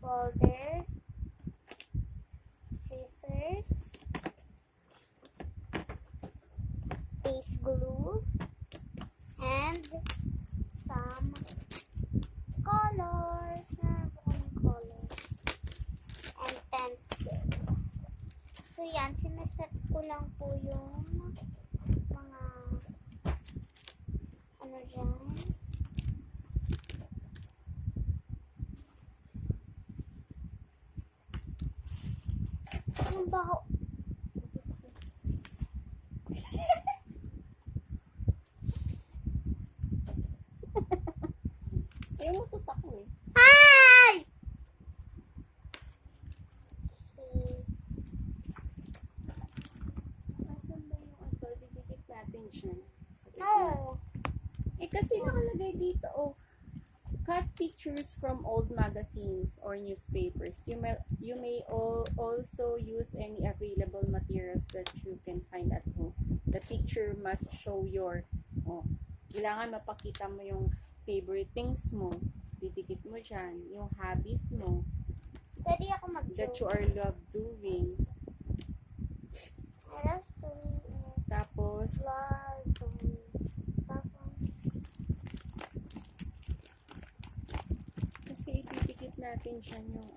folder, scissors, base glue, and some colors. Colors. And pencil. So yan, sineset ko lang po yung mga ano dyan. Ang baho. Ayaw mo tutak ko eh. Ay! Asan ba yung ito? Didikit natin siya. No. Eh kasi nakalagay dito, oh. Cut pictures from old magazines or newspapers. You may also use any available materials that you can find at home. The picture must show your, kailangan mapakita mo yung favorite things mo. Didikit mo dyan. Yung hobbies mo. Pwede ako That you mag-draw. are love doing. I love doing it. Tapos, Love doing something. kasi itidikit natin dyan yung